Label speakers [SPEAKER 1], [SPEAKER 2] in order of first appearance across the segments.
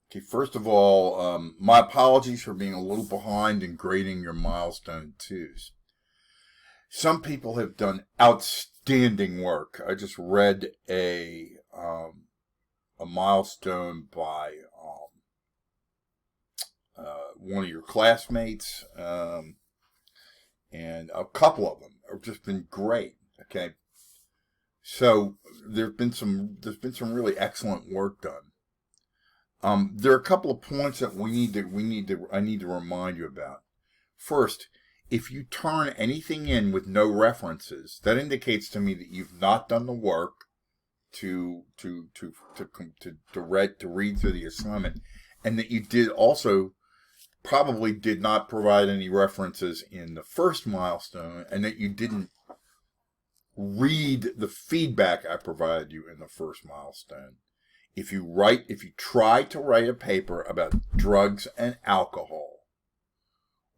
[SPEAKER 1] Okay, first of all, my apologies for being a little behind in grading your milestone twos. Some people have done outstanding work. I just read a milestone by one of your classmates, and a couple of them have just been great. Okay, so there's been some really excellent work done. There are a couple of points that I need to remind you about. First, if you turn anything in with no references, that indicates to me that you've not done the work to read through the assignment, and that you did also probably did not provide any references in the first milestone, and that you didn't read the feedback I provided you in the first milestone. If you try to write a paper about drugs and alcohol,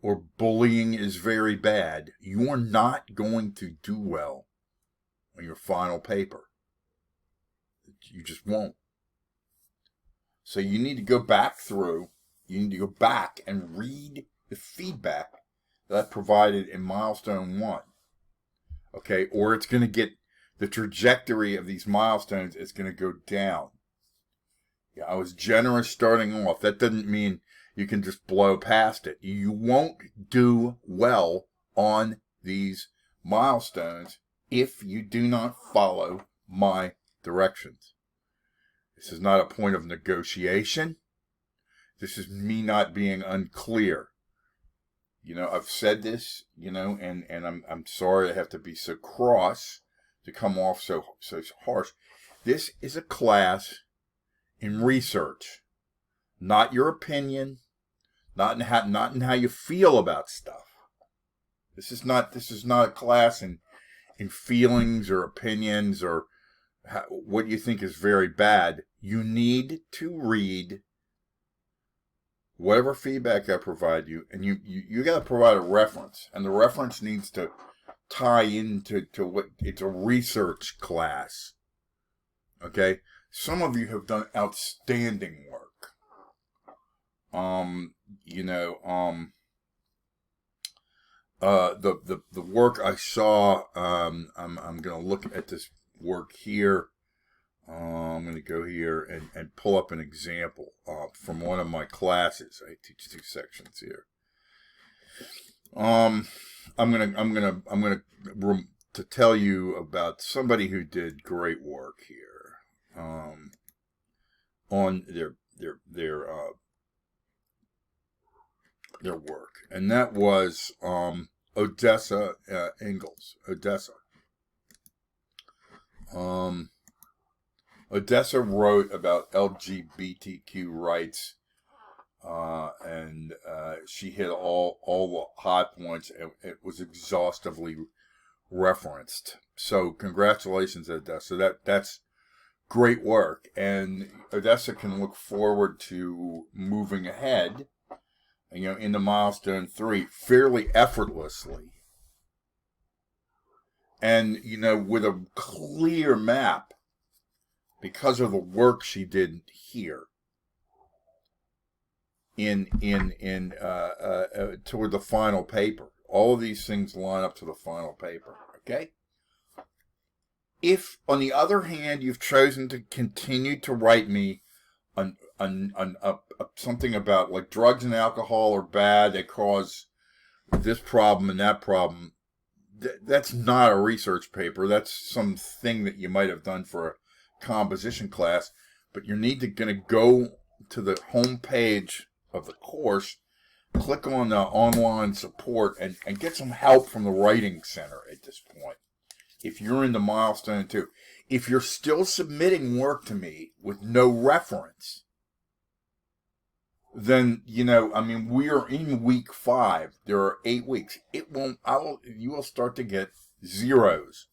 [SPEAKER 1] or bullying is very bad, you are not going to do well on your final paper. You just won't. So you need to go back and read the feedback that I provided in milestone 1. Okay, or it's going to get, the trajectory of these milestones is going to go down. Yeah, I was generous starting off. That doesn't mean you can just blow past it. You won't do well on these milestones if you do not follow my directions. This is not a point of negotiation. This is me not being unclear. I've said this, and I'm sorry I have to be so cross, to come off so harsh. This is a class in research, not your opinion, not in how you feel about stuff. This is not a class in feelings or opinions or what you think is very bad. You need to read whatever feedback I provide you, and you got to provide a reference, and the reference needs to tie into what it's a research class. Okay, some of you have done outstanding work. The work I saw, I'm going to look at this work here. I'm going to go here and pull up an example from one of my classes. I teach 2 sections here. I'm going to tell you about somebody who did great work here on their work, and that was Odessa Ingalls. Odessa wrote about LGBTQ rights, and she hit all the high points, and it was exhaustively referenced. So congratulations, Odessa. That's great work, and Odessa can look forward to moving ahead, into milestone 3 fairly effortlessly, and with a clear map, because of the work she did here toward the final paper. All of these things line up to the final paper. Okay. If, on the other hand, you've chosen to continue to write me something about like drugs and alcohol are bad, they cause this problem and that problem, that's not a research paper. That's something that you might have done for a composition class, but you need to go to the home page of the course, click on the online support, and get some help from the Writing Center at this point. If you're in the milestone 2, if you're still submitting work to me with no reference, then we are in week 5. There are 8 weeks. You will start to get zeros.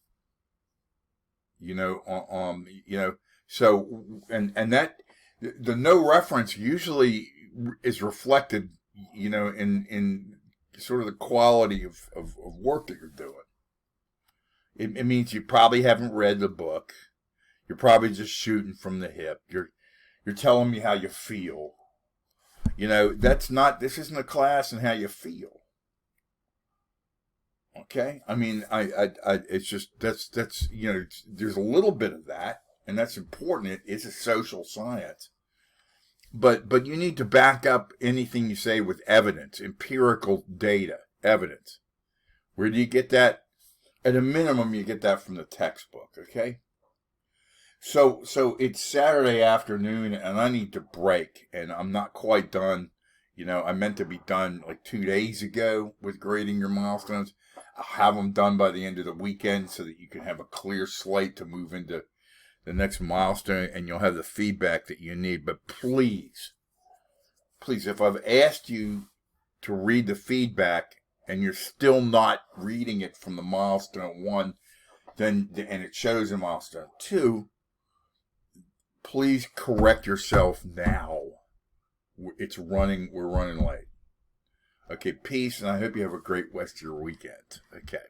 [SPEAKER 1] So, and that, the no reference usually is reflected, in sort of the quality of work that you're doing. It means you probably haven't read the book. You're probably just shooting from the hip. You're telling me how you feel. You know, this isn't a class in how you feel. Okay? I mean, it's just, that's, you know, there's a little bit of that, and that's important. It's a social science. But you need to back up anything you say with evidence, empirical data, evidence. Where do you get that? At a minimum, you get that from the textbook, okay? So it's Saturday afternoon, and I need to break, and I'm not quite done. You know, I meant to be done like 2 days ago with grading your milestones. I'll have them done by the end of the weekend so that you can have a clear slate to move into the next milestone, and you'll have the feedback that you need. But please, if I've asked you to read the feedback and you're still not reading it from the milestone 1, and it shows in milestone 2, please correct yourself now. We're running late. Okay, peace, and I hope you have a great rest of your weekend. Okay.